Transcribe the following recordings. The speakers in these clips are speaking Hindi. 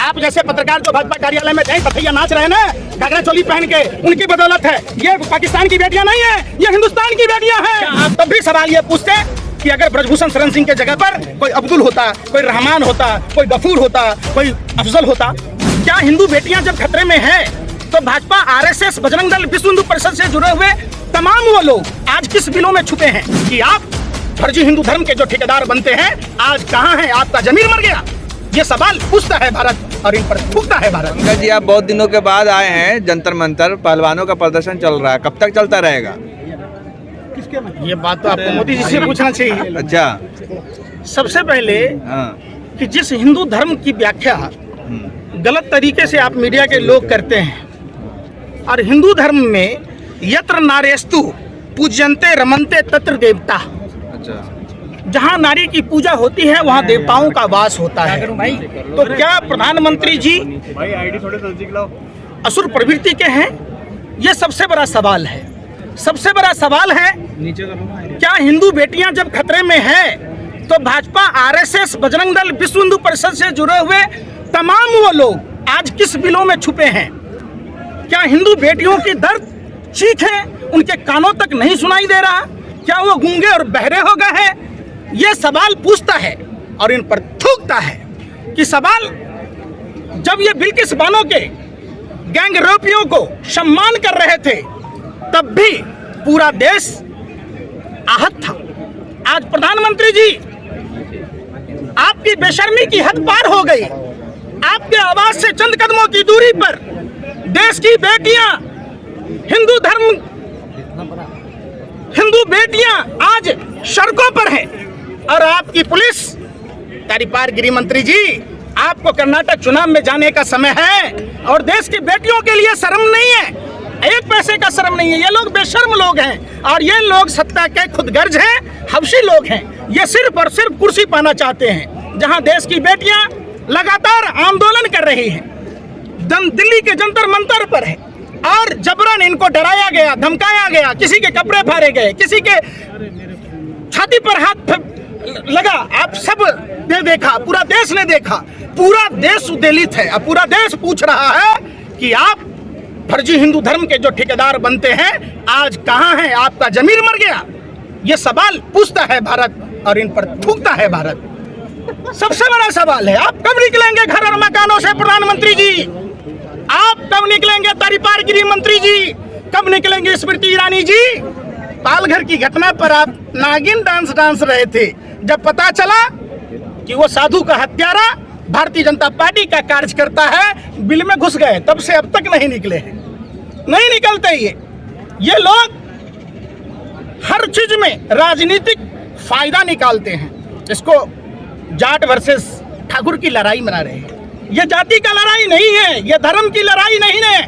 आप जैसे पत्रकार जो भाजपा कार्यालय में जाए बथैया नाच रहे हैं ना घाघरा चोली पहन के, उनकी बदौलत है। ये पाकिस्तान की बेटियां नहीं है, ये हिंदुस्तान की बेटियां हैं। आप तब भी सवाल ये पूछते कि अगर ब्रजभूषण शरण सिंह के जगह पर कोई अब्दुल होता, कोई रहमान होता, कोई गफूर होता, कोई अफजल होता, क्या हिंदू बेटियां जब खतरे में है तो भाजपा, आरएसएस, बजरंग दल, विश्व हिंदू परिषद से जुड़े हुए तमाम वो लोग आज किस बिलों में छुपे हैं कि आप फर्जी हिंदू धर्म के जो ठेकेदार बनते हैं, आज कहां है आपका जमीर मर गया? ये सवाल पूछता है भारत और इन पर थूकता है भारत। पंकज जी, आप बहुत दिनों के बाद आए हैं जंतर मंतर, पहलवानों का प्रदर्शन चल रहा है, कब तक चलता रहेगा? ये बात तो आपको मोदी जी से पूछना चाहिए। अच्छा, सबसे पहले हाँ, कि जिस हिंदू धर्म की व्याख्या गलत तरीके से आप मीडिया के लोग करते हैं, और हिंदू धर्म में यत्र नारेस्तु पूज्यन्ते रमन्ते तत्र देवता, अच्छा, जहाँ नारी की पूजा होती है वहाँ देवताओं का वास होता है। तो क्या प्रधानमंत्री जी असुर प्रवृत्ति के हैं? ये सबसे बड़ा सवाल है। सबसे बड़ा सवाल है क्या हिंदू बेटियां जब खतरे में है तो भाजपा, आरएसएस, बजरंग दल, विश्व हिंदू परिषद से जुड़े हुए तमाम वो लोग आज किस बिलों में छुपे हैं? क्या हिंदू बेटियों की दर्द चीखें उनके कानों तक नहीं सुनाई दे रहा? क्या वो गूंगे और बहरे हो गए हैं? ये सवाल पूछता है और इन पर थूकता है कि सवाल जब ये बिल्किस बानो के गैंग रेपियों को सम्मान कर रहे थे तब भी पूरा देश आहत था। आज प्रधानमंत्री जी, आपकी बेशर्मी की हद पार हो गई। आपके आवाज से चंद कदमों की दूरी पर देश की बेटियां, हिंदू बेटियां आज सड़कों पर हैं और आपकी पुलिस, तारीपार गिरी मंत्री जी, आपको कर्नाटक चुनाव में जाने का समय है और देश की बेटियों के लिए शर्म नहीं है, एक पैसे का शर्म नहीं है। ये लोग बेशर्म लोग हैं और ये लोग सत्ता के खुदगर्ज हैं, हवशी लोग हैं। ये सिर्फ और सिर्फ कुर्सी पाना चाहते हैं। जहां देश की बेटियां लगातार आंदोलन कर रही हैं, दिल्ली के जंतर मंतर पर है और जबरन इनको डराया गया, धमकाया गया, किसी के कपड़े फाड़े गए, किसी के छाती पर हाथ लगा। आप सब ने देखा, पूरा देश ने देखा, पूरा देश उद्वेलित है। अब पूरा देश पूछ रहा है कि आप फर्जी हिंदू धर्म के जो ठेकेदार बनते हैं, आज कहां है आपका जमीर मर गया? ये सवाल पूछता है भारत और इन पर थूकता है भारत। सबसे बड़ा सवाल है, आप कब निकलेंगे घर और मकानों से? प्रधानमंत्री जी, आप कब निकलेंगे? तारीपार गिरी मंत्री जी, कब निकलेंगे? स्मृति ईरानी जी, पालघर की घटना पर आप नागिन डांस रहे थे, जब पता चला कि वो साधु का हत्यारा भारतीय जनता पार्टी का कार्यकर्ता है, बिल में घुस गए, तब से अब तक नहीं निकले हैं। नहीं निकलते ये लोग हर चीज में राजनीतिक फायदा निकालते हैं। इसको जाट वर्सेस ठाकुर की लड़ाई मना रहे हैं। ये जाति का लड़ाई नहीं है, ये धर्म की लड़ाई नहीं है,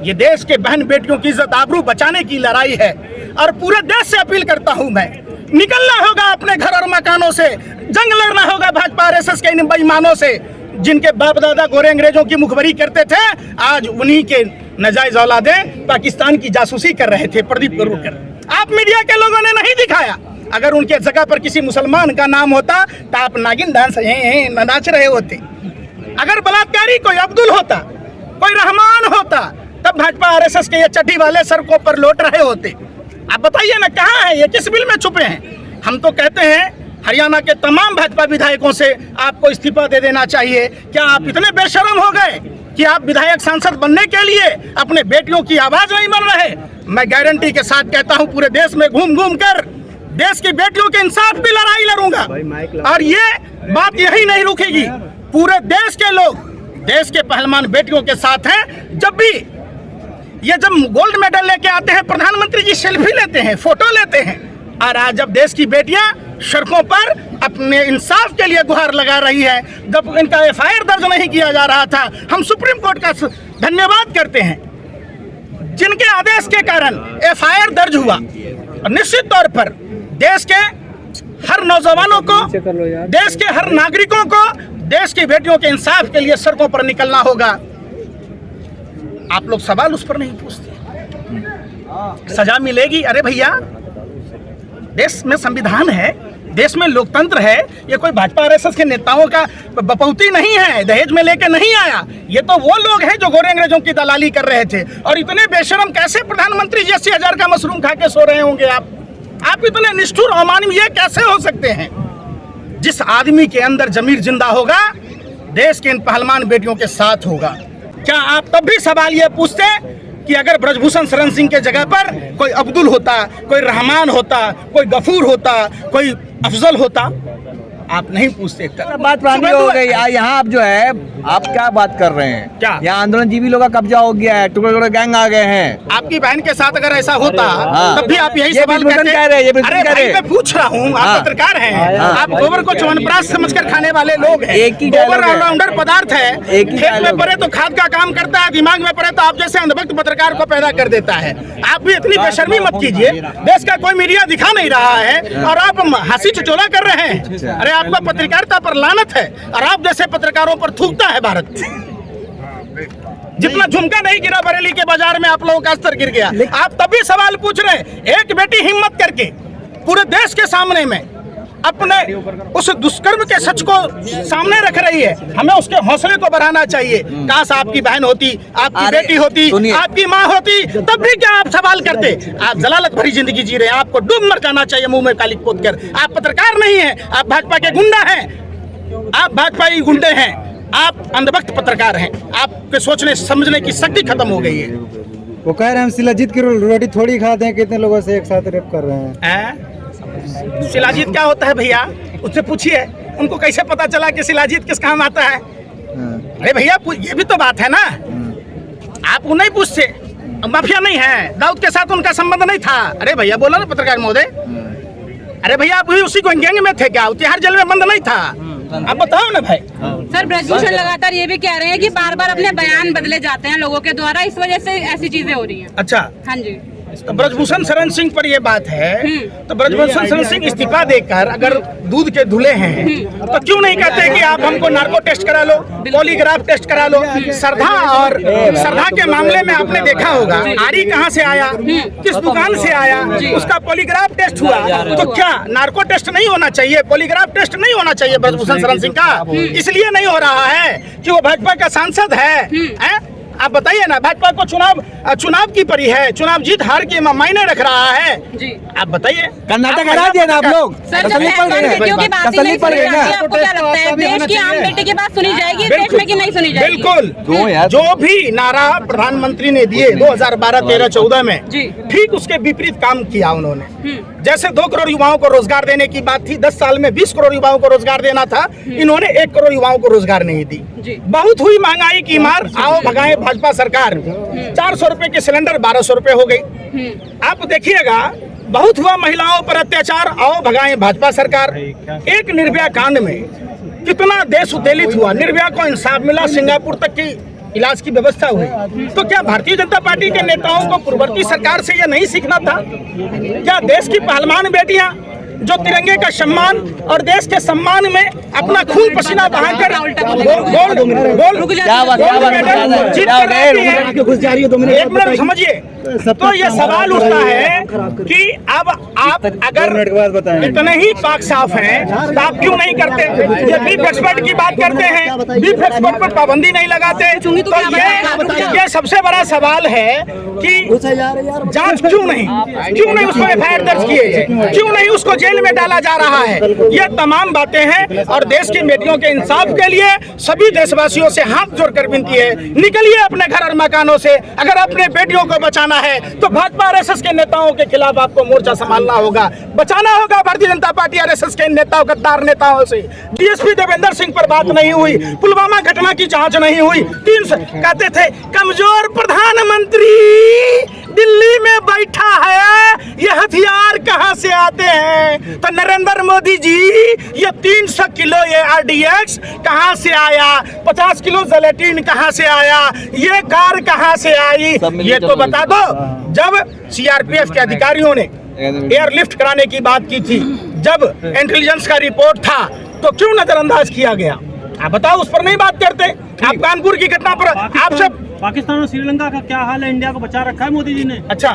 ये देश के बहन बेटियों की इज्जत आबरू बचाने की लड़ाई है। और पूरे देश से अपील करता हूं मैं, निकलना होगा अपने घर और मकानों से, जंग लड़ना होगा भाजपा आरएसएस के इन बेईमानों से, जिनके बाप दादा गोरे अंग्रेजों की मुखबरी करते थे, आज उन्हीं के नाजायज औलादें पाकिस्तान की जासूसी कर रहे थे। प्रदीप करूरकर, आप मीडिया के लोगों ने नहीं दिखाया। अगर उनके जगह पर किसी मुसलमान का नाम होता तो आप नागिन डांस नाच रहे होते। अगर बलात्कारी कोई अब्दुल होता, कोई रहमान होता, तब भाजपा आरएसएस के ये चड्डी वाले सड़कों पर लौट रहे होते। आप बताइए ना, कहाँ है ये? किस बिल में छुपे हैं? हम तो कहते हैं हरियाणा के तमाम भाजपा विधायकों से आपको इस्तीफा दे देना चाहिए। क्या आप इतने बेशर्म हो गए कि आप विधायक सांसद बनने के लिए अपने बेटियों की आवाज नहीं बन रहे? मैं गारंटी के साथ कहता हूं, पूरे देश में घूम घूम कर देश की बेटियों के इंसाफ की लड़ाई लड़ूंगा और ये बात यही नहीं रुकेगी। पूरे देश के लोग देश के पहलवान बेटियों के साथ हैं। जब गोल्ड मेडल लेके आते हैं, प्रधानमंत्री जी सेल्फी लेते हैं, फोटो लेते हैं, और आज जब देश की बेटियां सड़कों पर अपने इंसाफ के लिए गुहार लगा रही है, जब इनका एफआईआर दर्ज नहीं किया जा रहा था, हम सुप्रीम कोर्ट का धन्यवाद करते हैं जिनके आदेश के कारण एफआईआर दर्ज हुआ। और निश्चित तौर पर देश के हर नौजवानों को, देश के हर नागरिकों को देश की बेटियों के इंसाफ के लिए सड़कों पर निकलना होगा। आप लोग सवाल उस पर नहीं पूछते। सजा मिलेगी? अरे भैया, देश में संविधान है, देश में लोकतंत्र है, ये कोई भाजपा आरएसएस के नेताओं का बपौती नहीं है, दहेज में लेके नहीं आया। ये तो वो लोग हैं जो गोरे अंग्रेजों की दलाली कर रहे थे। और इतने बेशरम कैसे प्रधानमंत्री जी 80,000 का मशरूम खा के सो रहे होंगे आप इतने निष्ठुर अमानवीय कैसे हो सकते हैं? जिस आदमी के अंदर जमीर जिंदा होगा, देश के इन पहलवान बेटियों के साथ होगा। क्या आप तब भी सवाल ये पूछते कि अगर ब्रजभूषण शरण सिंह के जगह पर कोई अब्दुल होता, कोई रहमान होता, कोई गफूर होता, कोई अफजल होता? आप नहीं पूछते। बात पुरानी हो गई। यहाँ आप जो है आप क्या बात कर रहे हैं? क्या यहाँ आंदोलनजीवी लोगों का कब्जा हो गया है, टुकड़े टुकड़े गैंग आ गए हैं। आपकी बहन के साथ अगर ऐसा होता तब भी आप यही ये सवाल बिल्कुल कह रहे हैं, ये बिल्कुल अरे कह भाई रहे मैं पूछ रहा हूँ, आप पत्रकार हैं, आप गोबर को च्यवनप्राश समझकर खाने वाले लोग हैं। एक ही गोबर डायलॉग है। ऑलराउंडर पदार्थ है, एक ही खेत में डायलॉग पड़े तो खाद का काम करता है, दिमाग में पड़े तो आप जैसे अंधभक्त पत्रकार को पैदा कर देता है। आप भी इतनी बेशर्मी मत कीजिए। देश का कोई मीडिया दिखा नहीं रहा है और आप हंसी चुचोला कर रहे हैं। अरे आपका पत्रकारिता पर लानत है और आप जैसे पत्रकारों पर थूकता है भारत। जितना झुमका नहीं गिरा बरेली के बाजार में, आप लोगों का स्तर गिर गया। आप तभी सवाल पूछ रहे हैं। एक बेटी हिम्मत करके पूरे देश के सामने में अपने उस दुष्कर्म के सच को सामने रख रही है। हमें उसके हौसले को बढ़ाना चाहिए। काश आपकी बहन होती, आपकी बेटी होती, आपकी माँ होती, तब भी क्या आप सवाल करते? आप जलालत भरी जिंदगी जी रहे हैं, आपको डूब मर जाना चाहिए मुंह में कालिक पोत कर। आप पत्रकार नहीं हैं, आप भाजपा के गुंडा हैं, आप भाजपा के गुंडे हैं, आप अंधभक्त पत्रकार हैं। आपके सोचने समझने की शक्ति खत्म हो गई है। वो कह रहे हैं हम शिलाजीत की रोटी थोड़ी खाते हैं, कितने लोगों से एक साथ रेप कर रहे हैं। शिलाजीत क्या होता है भैया? उससे पूछिए, उनको कैसे पता चला कि शिलाजीत किस काम आता है? अरे भैया ये भी तो बात है ना, आप नहीं पूछते। माफिया नहीं है, दाऊद के साथ उनका संबंध नहीं था। अरे भैया बोला ना पत्रकार महोदय। अरे भैया आप भी उसी को गैंग में थे क्या? तिहाड़ जेल में बंद नहीं था? आप बताओ ना भाई। सर ब्रजभूषण लगातार ये भी कह रहे हैं कि बार बार अपने बयान बदले जाते हैं लोगों के द्वारा, इस वजह से ऐसी चीजें हो रही हैं। अच्छा, हाँ जी। तो ब्रजभूषण शरण सिंह पर ये बात है, तो ब्रजभूषण शरण सिंह इस्तीफा देकर अगर दूध के धुले हैं तो क्यों नहीं कहते कि आप हमको नार्को टेस्ट करा लो, पॉलीग्राफ टेस्ट करा लो? श्रद्धा के मामले में आपने देखा होगा, आरी कहाँ से आया, किस दुकान से आया, उसका पॉलीग्राफ टेस्ट हुआ। तो क्या नार्को टेस्ट नहीं होना चाहिए, पॉलीग्राफ टेस्ट नहीं होना चाहिए ब्रजभूषण शरण सिंह का? इसलिए नहीं हो रहा है कि वो भाजपा का सांसद है। आप बताइए ना, भाजपा को चुनाव की परी है, चुनाव जीत हार के मायने रख रहा है जी। आप बताइए, कर्नाटक हरा दिया ना आप लोग, तसल्ली पड़ गई ना? आपको क्या लगता है देश की आम बेटी की बात सुनी जाएगी देश में कि नहीं सुनी जाएगी? बिल्कुल। जो भी नारा प्रधानमंत्री ने दिए 2012, 13, 14 में, ठीक उसके विपरीत काम किया उन्होंने। जैसे 2 करोड़ युवाओं को रोजगार देने की बात थी, 10 साल में 20 करोड़ युवाओं को रोजगार देना था, इन्होंने 1 करोड़ युवाओं को रोजगार नहीं दी। बहुत हुई महंगाई की मार, आओ भगाए भाजपा सरकार। 400 रुपए के सिलेंडर 1200 रुपए हो गई। आप देखिएगा, बहुत हुआ महिलाओं पर अत्याचार, आओ भगाए भाजपा सरकार। एक निर्भया कांड में कितना देश उत्तेजित हुआ, निर्भया को इंसाफ मिला, सिंगापुर तक की इलाज की व्यवस्था हुई। तो क्या भारतीय जनता पार्टी के नेताओं को पूर्ववर्ती सरकार से यह नहीं सीखना था? क्या देश की पहलवान बेटियां जो तिरंगे का सम्मान और देश के सम्मान में अपना खून पसीना बहाकर एक मिनट समझिए, तो ये सवाल उठता है कि अब आप अगर इतने ही पाक साफ हैं तो आप क्यों नहीं करते? ये बीफ एक्सपर्ट की बात करते हैं, बीफ एक्सपर्ट पर पाबंदी नहीं लगाते। तो ये सबसे बड़ा सवाल है कि जांच क्यों नहीं उस पर एफआईआर दर्ज किए, क्यों नहीं उसको जेल में डाला जा रहा है? ये तमाम बातें हैं और देश की बेटियों के इंसाफ के लिए सभी देशवासियों से हाथ जोड़कर विनती है, निकलिए अपने घर और मकानों से। अगर अपने बेटियों को बचाना है तो भाजपा आरएसएस के नेताओं के खिलाफ आपको मोर्चा संभालना होगा, बचाना होगा भारतीय जनता पार्टी आरएसएस के नेताओं, गद्दार नेताओं से। डीएसपी देवेंद्र सिंह पर बात नहीं हुई, पुलवामा घटना की जांच नहीं हुई। कहते थे कमजोर प्रधानमंत्री दिल्ली में बैठा है, ये हथियार कहां से आते हैं? तो नरेंद्र मोदी जी, ये 300 किलो ये आरडीएक्स कहां से आया? 50 किलो जिलेटिन कहां से आया? ये कार कहां से आई? ये तो बता दो। जब सीआरपीएफ के अधिकारियों ने एयरलिफ्ट कराने की बात की थी, जब इंटेलिजेंस का रिपोर्ट था, तो क्यों नजरअंदाज किया गया? आप बताओ, उस पर नहीं बात करते। आप कानपुर की घटना पर आपसे पाकिस्तान और श्रीलंका का क्या हाल है? इंडिया को बचा रखा है मोदी जी ने। अच्छा,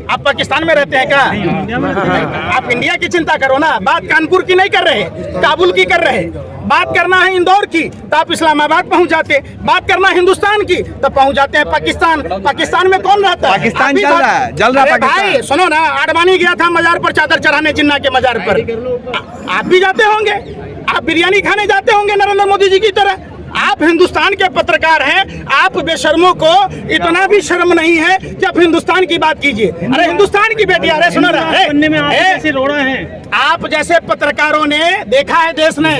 आप पाकिस्तान में रहते हैं क्या? इंडिया में रहते हैं। आप इंडिया की चिंता करो ना, बात कानपुर की नहीं कर रहे, काबुल की कर रहे। बात करना है इंदौर की तो आप इस्लामाबाद पहुंच जाते, बात करना हिंदुस्तान की तो पहुंच जाते हैं पाकिस्तान। पाकिस्तान में कौन रहता है? पाकिस्तान आप भी जल रहा है, जल रहा अरे पाकिस्तान। भाई सुनो ना, आडवाणी गया था मजार पर चादर चढ़ाने, जिन्ना के मजार पर। आप भी जाते होंगे, आप बिरयानी खाने जाते होंगे नरेंद्र मोदी जी की तरह। आप हिंदुस्तान के पत्रकार हैं, आप बेशर्मों को इतना भी शर्म नहीं है कि आप हिंदुस्तान की बात कीजिए। अरे हिंदुस्तान की बेटी, अरे सुनो ना, बनने में आप कैसे रोड़ा है? आप जैसे पत्रकारों ने देखा है देश ने,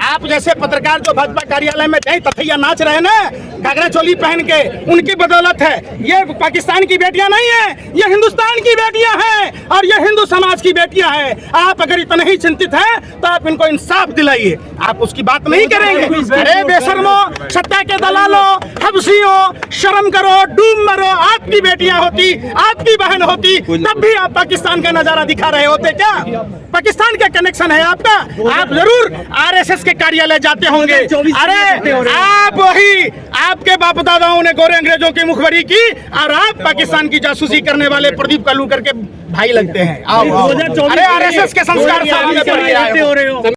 आप जैसे पत्रकार जो भाजपा कार्यालय में कहीं तथैया नाच रहे ना घाघरा चोली पहन के, उनकी बदौलत है। ये पाकिस्तान की बेटियां नहीं है, ये हिंदुस्तान की बेटियां हैं और ये हिंदू समाज की बेटियां हैं। आप अगर इतने ही चिंतित हैं तो आप इनको इंसाफ दिलाइए, आप उसकी बात नहीं करेंगे। अरे बेशर्मो, सत्ता के दलालों, हबसियों, शर्म करो, डूब मरो। आपकी बेटियां होती, आपकी बहन होती, तब भी आप पाकिस्तान का नजारा दिखा रहे होते क्या? पाकिस्तान का कनेक्शन है आपका, आप जरूर आरएसएस के कार्यालय जाते होंगे। अरे आप वही, आपके बाप दादाओं ने गोरे अंग्रेजों की मुखबरी की और आप पाकिस्तान की जासूसी करने वाले प्रदीप कालूकर के भाई लगते हैं। आओ, आओ। अरे आरएसएस के संस्कार से